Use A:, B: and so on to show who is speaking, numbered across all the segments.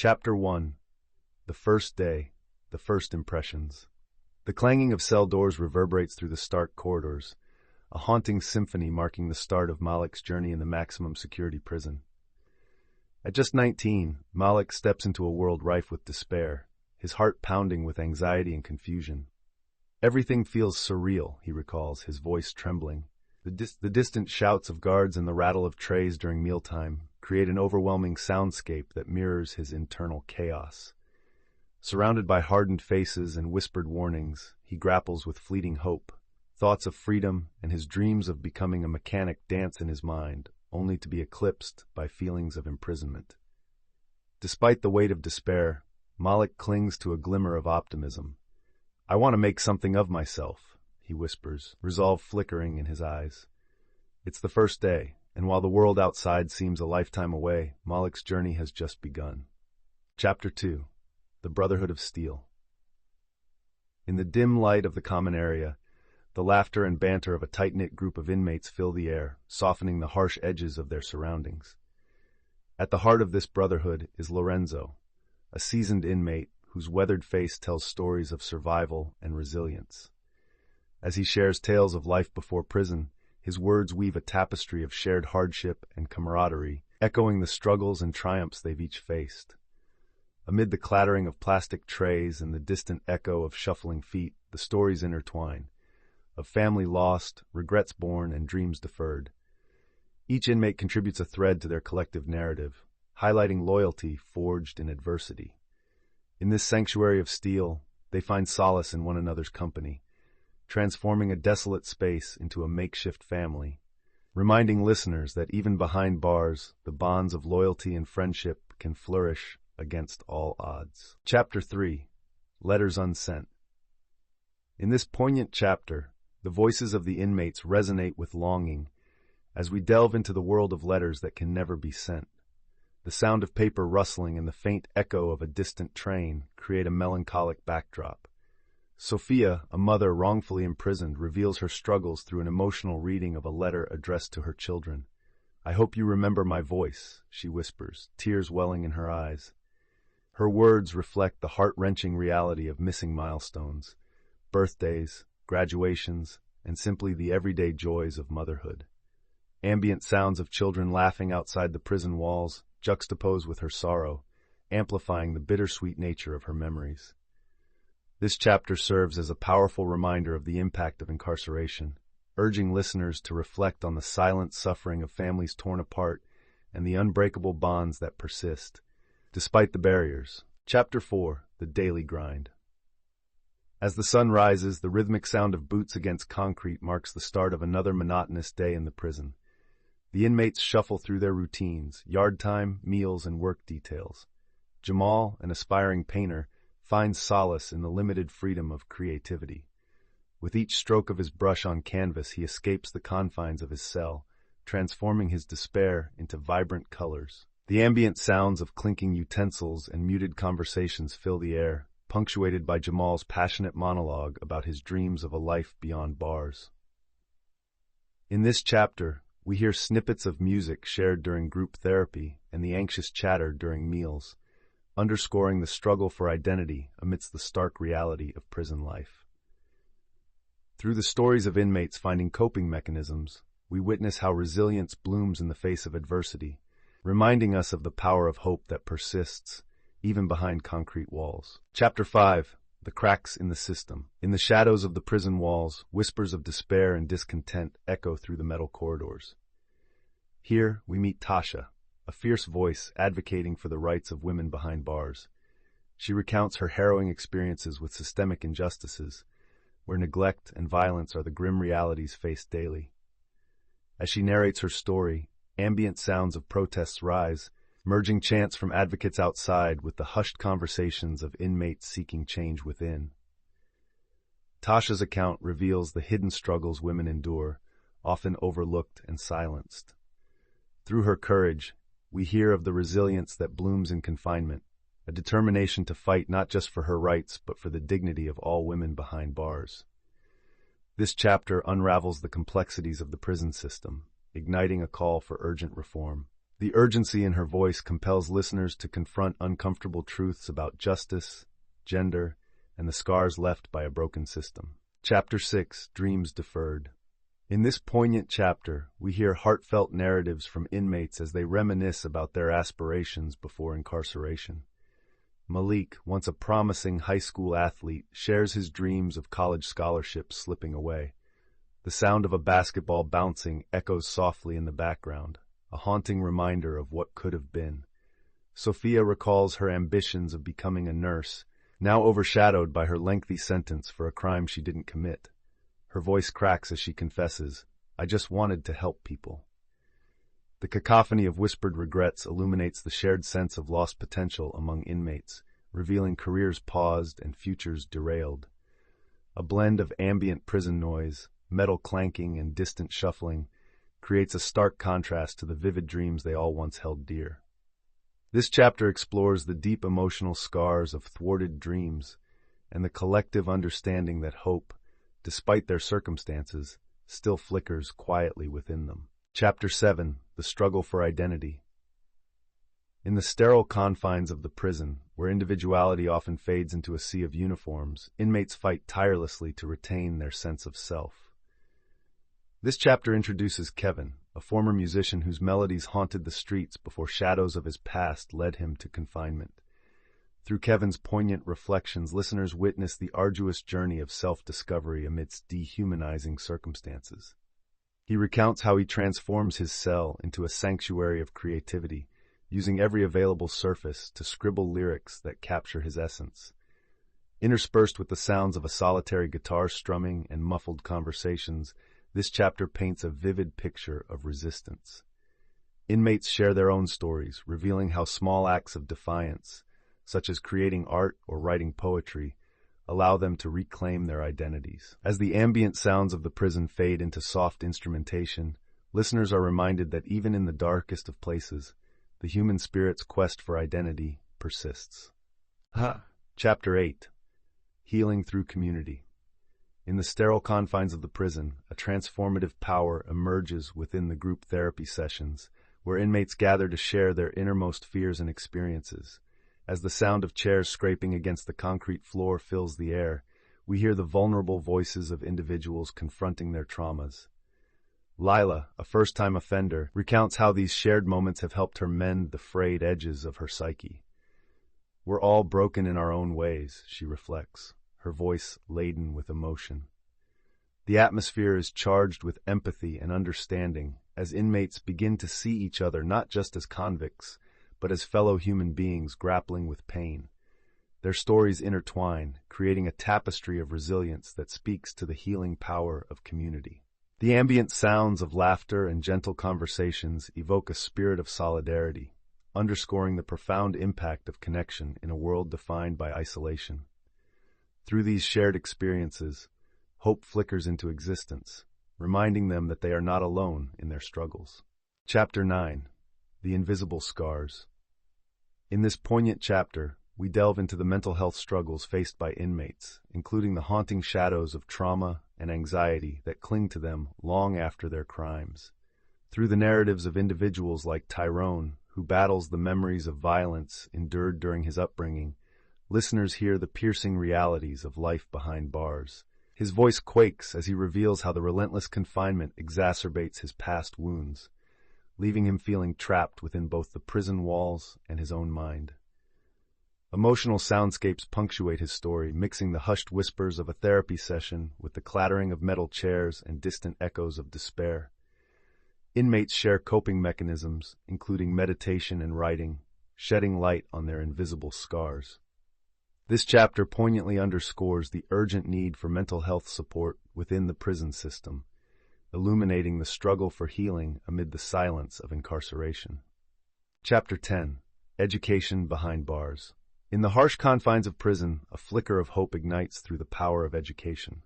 A: Chapter 1. The First Day, the First Impressions. The clanging of cell doors reverberates through the stark corridors, a haunting symphony marking the start of Malik's journey in the maximum security prison. At just 19, Malik steps into a world rife with despair, his heart pounding with anxiety and confusion. Everything feels surreal, he recalls, his voice trembling. The distant shouts of guards and the rattle of trays during mealtime create an overwhelming soundscape that mirrors his internal chaos. Surrounded by hardened faces and whispered warnings, he grapples with fleeting hope. Thoughts of freedom and his dreams of becoming a mechanic dance in his mind, only to be eclipsed by feelings of imprisonment. Despite the weight of despair, Malik clings to a glimmer of optimism. "I want to make something of myself," he whispers, resolve flickering in his eyes. It's the first day, and while the world outside seems a lifetime away, Malik's journey has just begun. Chapter 2. The Brotherhood of Steel. In the dim light of the common area, the laughter and banter of a tight-knit group of inmates fill the air, softening the harsh edges of their surroundings. At the heart of this brotherhood is Lorenzo, a seasoned inmate whose weathered face tells stories of survival and resilience. As he shares tales of life before prison, his words weave a tapestry of shared hardship and camaraderie, echoing the struggles and triumphs they've each faced. Amid the clattering of plastic trays and the distant echo of shuffling feet, the stories intertwine, of family lost, regrets born, and dreams deferred. Each inmate contributes a thread to their collective narrative, highlighting loyalty forged in adversity. In this sanctuary of steel, they find solace in one another's company, transforming a desolate space into a makeshift family, reminding listeners that even behind bars, the bonds of loyalty and friendship can flourish against all odds. Chapter 3. Letters Unsent. In this poignant chapter, the voices of the inmates resonate with longing as we delve into the world of letters that can never be sent. The sound of paper rustling and the faint echo of a distant train create a melancholic backdrop. Sophia, a mother wrongfully imprisoned, reveals her struggles through an emotional reading of a letter addressed to her children. "I hope you remember my voice," she whispers, tears welling in her eyes. Her words reflect the heart-wrenching reality of missing milestones, birthdays, graduations, and simply the everyday joys of motherhood. Ambient sounds of children laughing outside the prison walls juxtapose with her sorrow, amplifying the bittersweet nature of her memories. This chapter serves as a powerful reminder of the impact of incarceration, urging listeners to reflect on the silent suffering of families torn apart and the unbreakable bonds that persist, despite the barriers. Chapter 4. The Daily Grind. As the sun rises, the rhythmic sound of boots against concrete marks the start of another monotonous day in the prison. The inmates shuffle through their routines, yard time, meals, and work details. Jamal, an aspiring painter, finds solace in the limited freedom of creativity. With each stroke of his brush on canvas, he escapes the confines of his cell, transforming his despair into vibrant colors. The ambient sounds of clinking utensils and muted conversations fill the air, punctuated by Jamal's passionate monologue about his dreams of a life beyond bars. In this chapter, we hear snippets of music shared during group therapy and the anxious chatter during meals, underscoring the struggle for identity amidst the stark reality of prison life. Through the stories of inmates finding coping mechanisms, we witness how resilience blooms in the face of adversity, reminding us of the power of hope that persists, even behind concrete walls. Chapter 5. The Cracks in the System. In the shadows of the prison walls, whispers of despair and discontent echo through the metal corridors. Here, we meet Tasha, a fierce voice advocating for the rights of women behind bars. She recounts her harrowing experiences with systemic injustices, where neglect and violence are the grim realities faced daily. As she narrates her story, ambient sounds of protests rise, merging chants from advocates outside with the hushed conversations of inmates seeking change within. Tasha's account reveals the hidden struggles women endure, often overlooked and silenced. Through her courage, we hear of the resilience that blooms in confinement, a determination to fight not just for her rights but for the dignity of all women behind bars. This chapter unravels the complexities of the prison system, igniting a call for urgent reform. The urgency in her voice compels listeners to confront uncomfortable truths about justice, gender, and the scars left by a broken system. Chapter 6, Dreams Deferred. In this poignant chapter, we hear heartfelt narratives from inmates as they reminisce about their aspirations before incarceration. Malik, once a promising high school athlete, shares his dreams of college scholarships slipping away. The sound of a basketball bouncing echoes softly in the background, a haunting reminder of what could have been. Sophia recalls her ambitions of becoming a nurse, now overshadowed by her lengthy sentence for a crime she didn't commit. Her voice cracks as she confesses, "I just wanted to help people." The cacophony of whispered regrets illuminates the shared sense of lost potential among inmates, revealing careers paused and futures derailed. A blend of ambient prison noise, metal clanking, and distant shuffling creates a stark contrast to the vivid dreams they all once held dear. This chapter explores the deep emotional scars of thwarted dreams and the collective understanding that hope, despite their circumstances, still flickers quietly within them. Chapter 7, The Struggle for Identity. In the sterile confines of the prison, where individuality often fades into a sea of uniforms, inmates fight tirelessly to retain their sense of self. This chapter introduces Kevin, a former musician whose melodies haunted the streets before shadows of his past led him to confinement. Through Kevin's poignant reflections, listeners witness the arduous journey of self-discovery amidst dehumanizing circumstances. He recounts how he transforms his cell into a sanctuary of creativity, using every available surface to scribble lyrics that capture his essence. Interspersed with the sounds of a solitary guitar strumming and muffled conversations, this chapter paints a vivid picture of resistance. Inmates share their own stories, revealing how small acts of defiance, such as creating art or writing poetry, allow them to reclaim their identities. As the ambient sounds of the prison fade into soft instrumentation, listeners are reminded that even in the darkest of places, the human spirit's quest for identity persists. Chapter 8, Healing Through Community. In the sterile confines of the prison, a transformative power emerges within the group therapy sessions, where inmates gather to share their innermost fears and experiences. As the sound of chairs scraping against the concrete floor fills the air, we hear the vulnerable voices of individuals confronting their traumas. Lila, a first-time offender, recounts how these shared moments have helped her mend the frayed edges of her psyche. "We're all broken in our own ways," she reflects, her voice laden with emotion. The atmosphere is charged with empathy and understanding as inmates begin to see each other not just as convicts, but as fellow human beings grappling with pain. Their stories intertwine, creating a tapestry of resilience that speaks to the healing power of community. The ambient sounds of laughter and gentle conversations evoke a spirit of solidarity, underscoring the profound impact of connection in a world defined by isolation. Through these shared experiences, hope flickers into existence, reminding them that they are not alone in their struggles. Chapter 9, The Invisible Scars. In this poignant chapter, we delve into the mental health struggles faced by inmates, including the haunting shadows of trauma and anxiety that cling to them long after their crimes. Through the narratives of individuals like Tyrone, who battles the memories of violence endured during his upbringing, listeners hear the piercing realities of life behind bars. His voice quakes as he reveals how the relentless confinement exacerbates his past wounds, leaving him feeling trapped within both the prison walls and his own mind. Emotional soundscapes punctuate his story, mixing the hushed whispers of a therapy session with the clattering of metal chairs and distant echoes of despair. Inmates share coping mechanisms, including meditation and writing, shedding light on their invisible scars. This chapter poignantly underscores the urgent need for mental health support within the prison system, illuminating the struggle for healing amid the silence of incarceration. Chapter 10, Education Behind Bars. In the harsh confines of prison, a flicker of hope ignites through the power of education.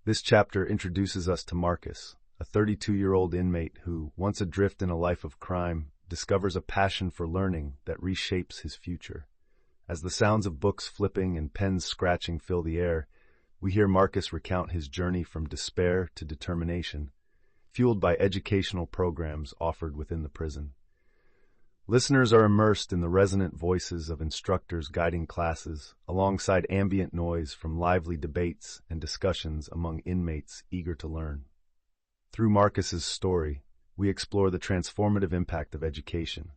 A: This chapter introduces us to Marcus, a 32-year-old inmate who, once adrift in a life of crime, discovers a passion for learning that reshapes his future. As the sounds of books flipping and pens scratching fill the air, we hear Marcus recount his journey from despair to determination, fueled by educational programs offered within the prison. Listeners are immersed in the resonant voices of instructors guiding classes, alongside ambient noise from lively debates and discussions among inmates eager to learn. Through Marcus's story, we explore the transformative impact of education,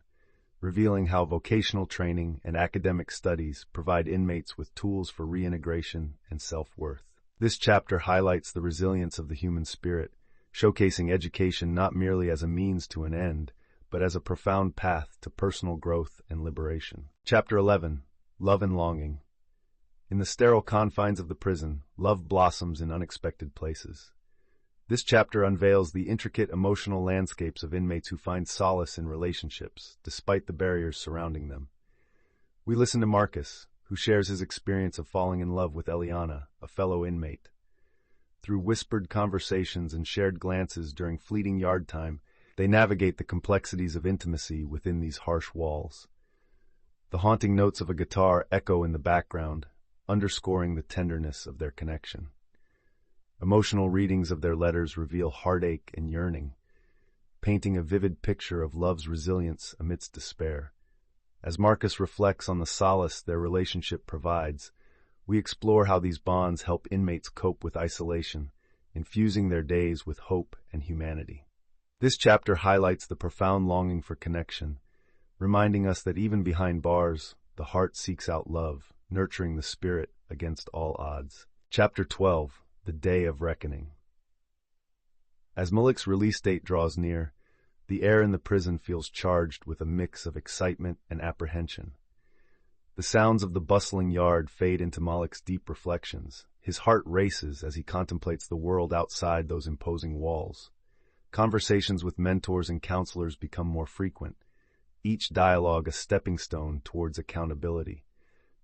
A: revealing how vocational training and academic studies provide inmates with tools for reintegration and self-worth. This chapter highlights the resilience of the human spirit, showcasing education not merely as a means to an end, but as a profound path to personal growth and liberation. Chapter 11. Love and Longing. In the sterile confines of the prison, love blossoms in unexpected places. This chapter unveils the intricate emotional landscapes of inmates who find solace in relationships, despite the barriers surrounding them. We listen to Marcus, who shares his experience of falling in love with Eliana, a fellow inmate. Through whispered conversations and shared glances during fleeting yard time, they navigate the complexities of intimacy within these harsh walls. The haunting notes of a guitar echo in the background, underscoring the tenderness of their connection. Emotional readings of their letters reveal heartache and yearning, painting a vivid picture of love's resilience amidst despair. As Marcus reflects on the solace their relationship provides, we explore how these bonds help inmates cope with isolation, infusing their days with hope and humanity. This chapter highlights the profound longing for connection, reminding us that even behind bars, the heart seeks out love, nurturing the spirit against all odds. Chapter 12. The Day of Reckoning. As Malik's release date draws near, the air in the prison feels charged with a mix of excitement and apprehension. The sounds of the bustling yard fade into Malik's deep reflections. His heart races as he contemplates the world outside those imposing walls. Conversations with mentors and counselors become more frequent, each dialogue a stepping stone towards accountability.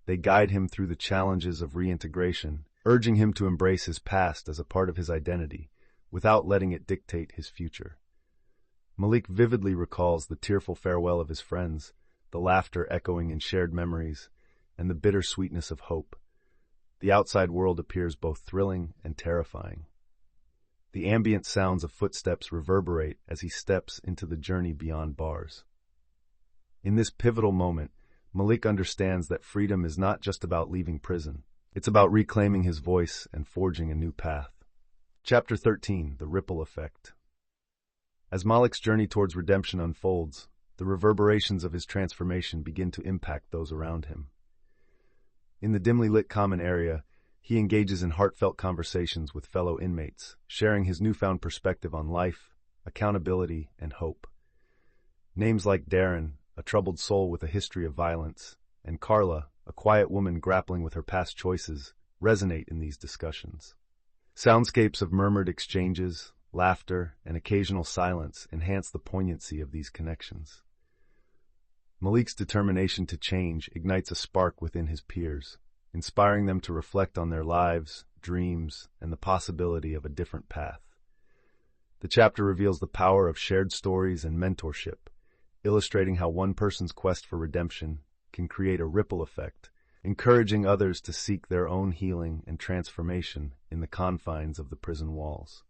A: They guide him through the challenges of reintegration, urging him to embrace his past as a part of his identity, without letting it dictate his future. Malik vividly recalls the tearful farewell of his friends, the laughter echoing in shared memories, and the bitter sweetness of hope. The outside world appears both thrilling and terrifying. The ambient sounds of footsteps reverberate as he steps into the journey beyond bars. In this pivotal moment, Malik understands that freedom is not just about leaving prison. It's about reclaiming his voice and forging a new path. Chapter 13. The Ripple Effect. As Malik's journey towards redemption unfolds, the reverberations of his transformation begin to impact those around him. In the dimly lit common area, he engages in heartfelt conversations with fellow inmates, sharing his newfound perspective on life, accountability, and hope. Names like Darren, a troubled soul with a history of violence, and Carla, a quiet woman grappling with her past choices, resonate in these discussions. Soundscapes of murmured exchanges, laughter, and occasional silence enhance the poignancy of these connections. Malik's determination to change ignites a spark within his peers, inspiring them to reflect on their lives, dreams, and the possibility of a different path. The chapter reveals the power of shared stories and mentorship, illustrating how one person's quest for redemption can create a ripple effect, encouraging others to seek their own healing and transformation in the confines of the prison walls.